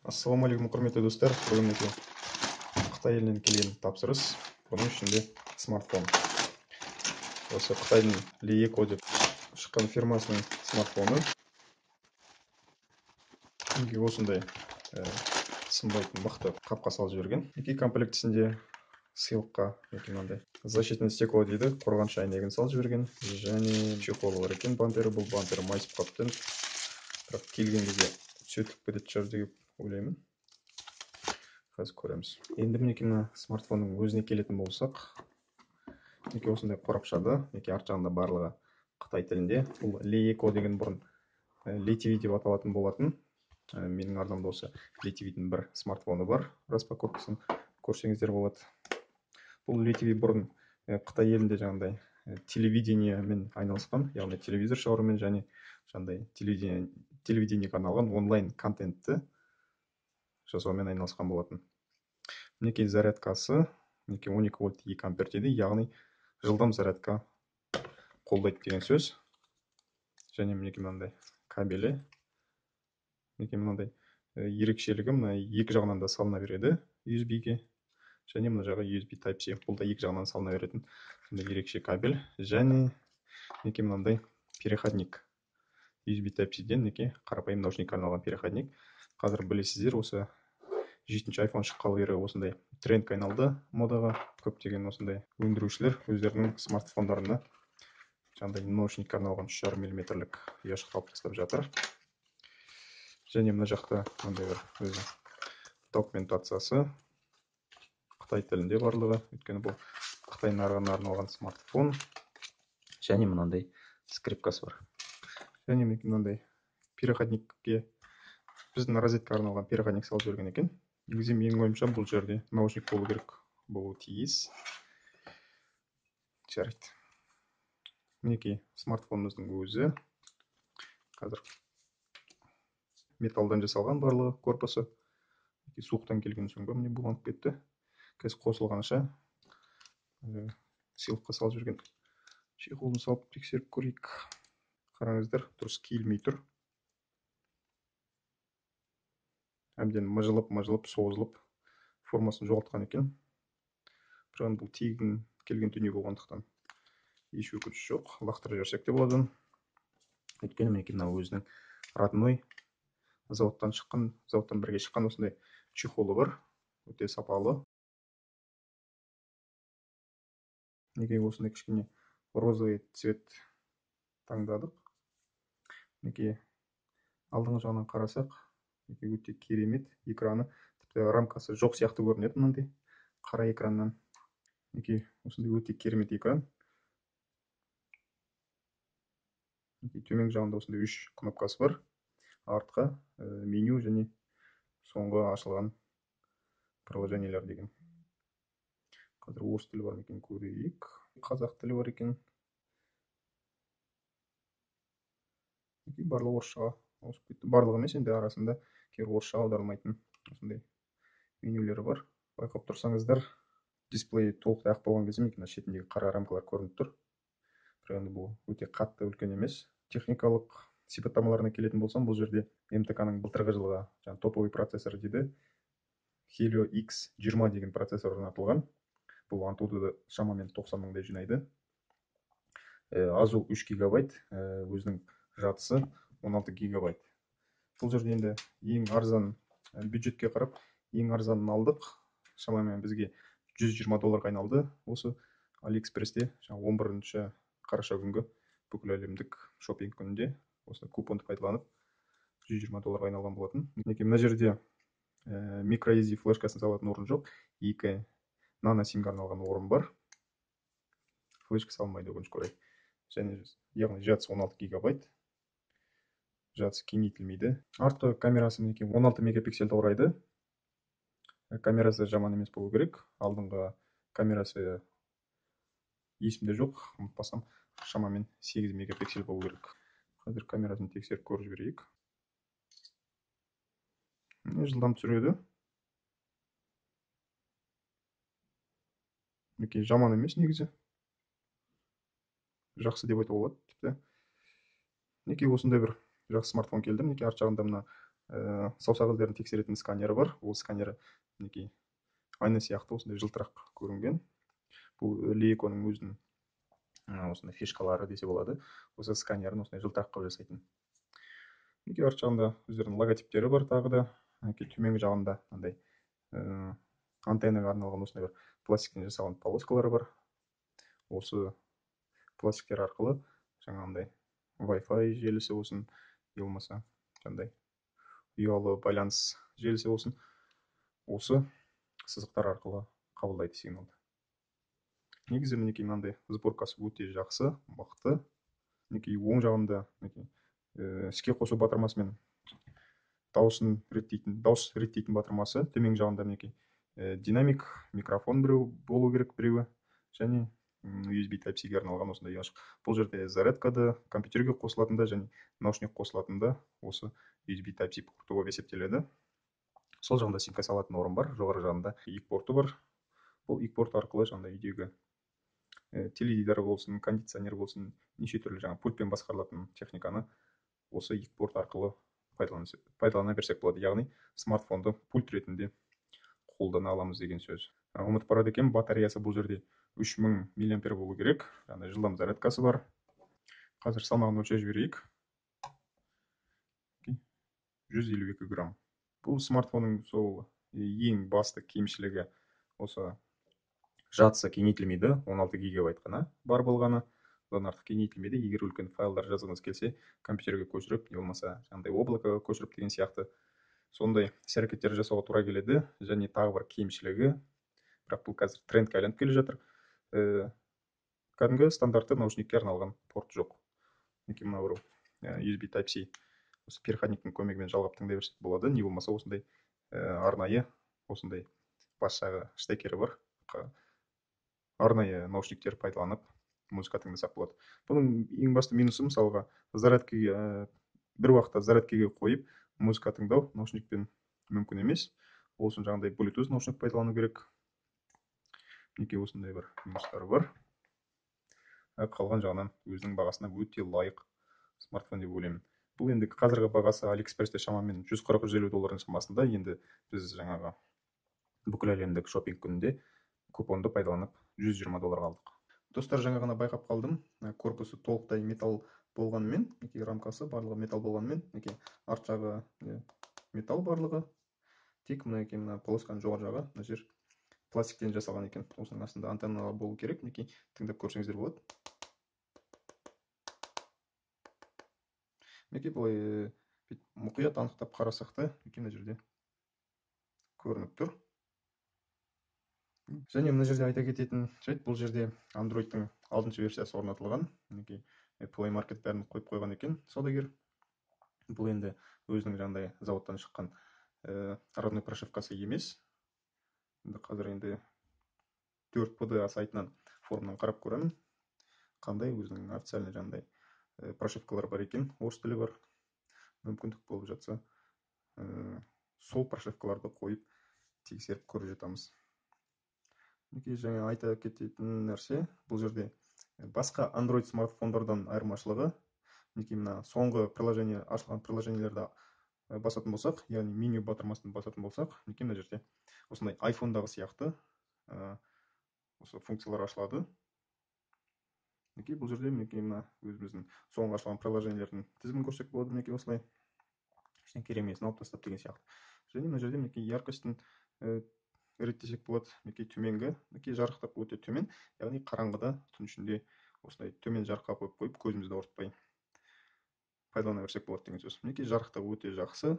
Ассалаумағалейкум құрметті достар. Бүгін Қытай елінен келген тапсырыс. Бұның ішінде смартфон. Осы Қытайдың Li-Eco деп шыққан фирмасының смартфоны. Осындай сынбайтын мықты қапқа салып жіберген. Екі комплектісінде сыйлыққа мынандай защитный стекло дейді, қорғаншы әйнегін салып жіберген. Және чехолы бар екен. Бұл бампері майысып қапты. Бірақ келген кезде сөйтіп кететін шығар деп ойлаймын. Қазір көреміз. Енді мына смартфонның өзіне келетін болсақ, осындай қорапшада, арт жағында барлығы Қытай тілінде. Бұл Li-Eco деген бұрын Li TV деп аталатын болатын. Менің ардамда осы Li TV-дің бір смартфоны бар. Распаковкасын көрсеңіздер болады. Бұл Li TV бұрын Қытай елінде жаңағыдай телевидениемен айналысқан, яғни телевизор шығарумен және жаңағыдай телевидениеге арналған онлайн контентті жасаумен айналысқан болатын. Мінекей зарядкасы, 12 вольт 2 ампер дейді, яғни жылдам зарядка қолдайды деген сөз. Және мынандай кабелі. Мынандай ерекшелігі, екі жағынан да салына береді USB-ге. Және мына жағы USB Type-C. Бұл да екі жағынан салына беретін ерекше кабель. Және мынандай переходник. USB Type-C-ден қарапайым наушникке арналған переходник. Қазір білесіздер, осы 7-ші iPhone шыққалы бері осындай трендке айналды модаға. Көптеген осындай өндірушілер өздерінің смартфондарына жаңағыдай наушникке арналған 3,5 мм ұяшық қалыптастырып жатыр. Және мына жақта мынандай бір өзі документациясы Қытай тілінде барлығы. Өйткені бұл Қытай нарығына арналған смартфон. Және мынандай скрипкасы бар. Және мынандай переходникке, біздің розеткаға арналған переходник салып жіберген екен. Негізі менің ойымша бұл жерде наушник болу керек, болуы тиіс. Жарайды. Мінекей смартфонымыздың өзі. Қазір металдан жасалған барлығы корпусы. Суықтан келген соң ба, буланып кетті. Қазір қосылғанша сыйлыққа салып жүрген чехолын салып тексеріп көрейік. Қараңыздар, дұрыс киілмей тұр. Әбден мыжылып, созылып, формасын жоғалтқан екен. Бірақ бұл тегін келген дүние болғандықтан еш өкініш жоқ. Лақтырып жіберсек те болады. Өйткені өзінің родной заводтан бірге шыққан осындай чехолы бар. Өте сапалы. Осындай кішкене розовый цвет таңдадық. Алдыңғы жағынан қарасақ, өте керемет экраны. Тіпті рамкасы жоқ сияқты көрінеді мынандай қара экраннан. Осындай өте керемет экран. Төмен жағында осындай 3 кнопкасы бар. Артқа меню және соңғы ашылған приложениелер деген. Қазір орыс тілі бар екен, көрейік. Қазақ тілі бар екен. Барлығы орысшаға ауысып кетті. Барлығы емес, енді арасында орысшаға аударылмайтын осындай менюлері бар. Байқап тұрсаңыздар, дисплей толықтай ақ болған кезде шетіндегі қара рамкалар көрініп тұр. Бірақ бұл өте қатты үлкен емес. Техникалық сипаттамаларына келетін болсам, бұл жерде МТК-ның былтырғы жылға топовый процессор дейді. Helio X20 деген процессор орнатылған. Бұл Antutu'да шамамен 90 мыңдай жинайды. Азу 3 гигабайт, өзінің жадысы 16 гигабайт. Бұл жерде енді ең арзан бюджетке қарап, ең арзанын алдық. Шамамен бізге $120 айналды. Осы AliExpress'те 11-ші қараша күнгі бүкіл әлемдік шопинг күнінде осы купонды пайдаланып $120 айналған болатын. Мына жерде microSD флешкасын салатын орын жоқ. 2 нано симге арналған орын бар. Флешка салмайды, өкінішке орай. Яғни жадысы 16 гигабайт. Жадысы кеңейтілмейді. Артқы камерасы 16 мегапиксельді құрайды. Камерасы жаман емес болу керек. Алдыңғы камерасы есімде жоқ, ұмытпасам, шамамен 8 мегапиксель болу керек. Қазір камерасын тексеріп көріп жіберейік. Жылдам түсіреді. Жаман емес негізі. Жақсы деп айтуға болады. Осындай бір жақсы смартфон келді. Арт жағында саусақ іздерін тексеретін сканері бар. Ол сканері мінекей айна сияқты осындай жылтырақ көрінген. Бұл Leicoның өзінің осындай фишкалары десе болады. Осы сканерін осындай жылтырақ қылып жасайтын. Мінекей арт жағында өздерінің логотиптері бар тағы да. Төменгі жағында мынандай антеннаға арналған осындай бір пластиктен жасалған полоскалары бар. Осы пластиктер арқылы жаңағындай Wi-Fi желісі болсын, болмаса жаңағындай ұялы байланыс желісі болсын, осы сызықтар арқылы қабылдайды сигналды. Негізі мінекей мынандай сборкасы өте жақсы, мықты. Мінекей оң жағында іске қосу батырмасымен дауыс реттейтін батырмасы, төмен жағында мінекей динамик микрофон біреу болу керек, біреуі, және USB Type-C-ге арналған осындай ұяшық. Бұл жерде зарядкада, компьютерге қосылатында және наушник қосылатында осы USB Type-C порты болып есептеледі. Сол жағында симка салатын орын бар, жоғары жағында екі порты бар. Бұл екі порт арқылы жаңағыдай үйдегі теледидар болсын, кондиционер болсын, неше түрлі жаңа пультпен басқарылатын техниканы осы екі порт арқылы пайдалана берсек болады. Яғни смартфонды пульт ретінде қолдана аламыз деген сөз. Ұмытып барады екен, батареясы бұл жерде 3000 мА болу керек. Жылдам зарядкасы бар. Қазір салмағын өлшеп жіберейік. 152 грамм. Бұл смартфонның сол ең басты кемшілігі осы жадысы кеңейтілмейді, 16 гигабайт қана бар болғаны. Одан артық кеңейтілмейді. Егер үлкен файлдар жазғыңыз келсе, компьютерге көшіріп, не болмаса жаңағыдай облакаға көшіріп деген сияқты сондай іс-әрекеттер жасауға тура келеді. Және тағы бір кемшілігі, бірақ бұл қазір трендке айналып келе жатыр. Кәдімгі стандартты наушникке арналған порт жоқ. Мінекей мына бір USB Type-C осы переходниктің көмегімен жалғап тыңдай берсек болады. Не болмаса осындай арнайы осындай бас жағы штекері бар. Арнайы наушниктер пайдаланып музыка тыңдасақ болады. Бұның ең басты минусы мысалға зарядкаға бір уақытта зарядкаға қойып музыка тыңдау наушникпен мүмкін емес. Ол үшін жаңағыдай Bluetooth наушник пайдалану керек. Мінекей осындай бір минустары бар. Қалған жағынан өзінің бағасына өте лайық смартфон деп ойлаймын. Бұл енді қазіргі бағасы AliExpressте шамамен $140-150 шамасында. Енді біз жаңағы бүкіл әлемдік шопинг күнінде купонды пайдаланып $120 алдық. Достар, жаңа ғана байқап қалдым, корпусы толықтай металл болғанымен, рамкасы барлығы металл болғанымен, арт жағы металл барлығы, тек мына полосканың жоғары жағы мына жер пластиктен жасалған екен. Осының астында антенналар болу керек. Тыңдап көрсеңіздер болады. Былай мұқият анықтап қарасақ та, мына жерде көрініп тұр. Және мына жерде айта кететін жайт, бұл жерде Android-тың 6-шы версиясы орнатылған. Play Market бәрін қойып қойған екен саудагер. Бұл енді өзінің жаңағыдай заводтан шыққан родной прошивкасы емес. Қазір енді 4PDA сайтынан форумнан қарап көремін, қандай өзінің официальный жаңағыдай прошивкалар бар екен, орыс тілі бар. Мүмкіндік болып жатса, сол прошивкаларды қойып тексеріп көріп жатамыз. Жаңа айта кететін нәрсе, бұл жерде басқа Android смартфондардан айырмашылығы, мына соңғы ашылған приложениелерді басатын болсақ, яғни меню батырмасын басатын болсақ, мына жерде осындай iPhone-дағы сияқты осы функциялар ашылады. Бұл жерде өзіміздің соңғы ашылған приложениелердің тізімін көрсек болады. Осылай керемесін алып тастап деген сияқты. Және мына жерде яркостьтің реттесек болады. Төменгі жарықтық өте төмен, яғни қараңғыда түн ішінде осылай төмен жарыққа қойып көзімізді ауыртпай пайдалана берсек болады деген сөз. Жарықтық өте жақсы,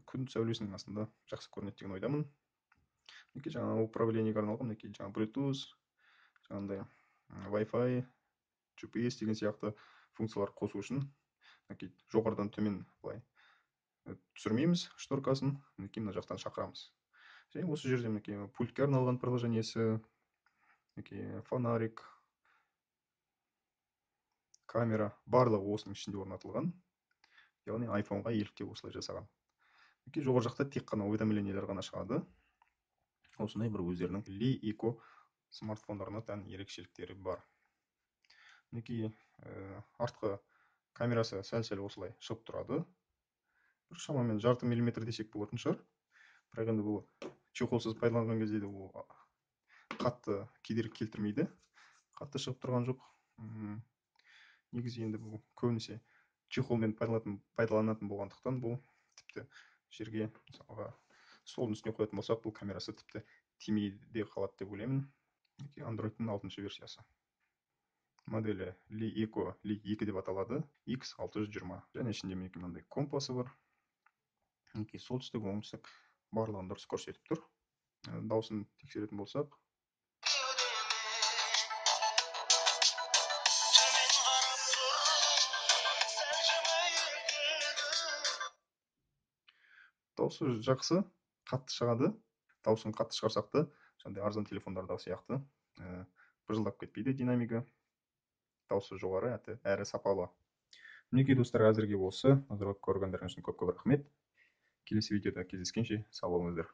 күн сәулесінің астында жақсы көрінеді деген ойдамын. Жаңа управлениеге арналған Bluetooth, жаңағыдай Wi-Fi, GPS деген сияқты функциялар қосу үшін жоғарыдан төмен былай түсірмейміз шторкасын, мына жақтан шақырамыз. Және осы жерде пультке арналған приложениесі, фонарик, камера барлығы осының ішінде орнатылған. Яғни iPhone-ға еліктеп осылай жасаған. Жоғары жақта тек қана уведомлениелер ғана шығады. Осындай бір өздерінің Leico смартфондарына тән ерекшеліктері бар. Артқы камерасы сәл-сәл осылай шығып тұрады. бір шамамен жарты миллиметр десек болатын шығар. Бірақ енді бұл чехолсыз пайдаланған кезде де ол қатты кедергі келтірмейді, қатты шығып тұрған жоқ. Негізі енді бұл көбінесе чехолмен пайдаланатын болғандықтан бұл тіпті жерге мысалға столдың үстіне қоятын болсақ, бұл камерасы тіпті тимей де қалады деп ойлаймын. Android'тың 6-шы версиясы. Моделі Li Eco Li 2 деп аталады, X620. Және ішінде мынандай компасы бар. Солтүстік, оңтүстік барлығын дұрыс көрсетіп тұр. Дауысын тексеретін болсақ, дауысы жақсы, қатты шығады. Дауысын қатты шығарсақ та, жаңағыдай арзан телефондардағы сияқты быжылдап кетпейді, динамигі. Дауысы жоғары әрі сапалы. Мінекей достар, әзірге осы. Назарлап көргендеріңіз үшін көп рахмет. Келесі видеода кездескенше сау болыңыздар.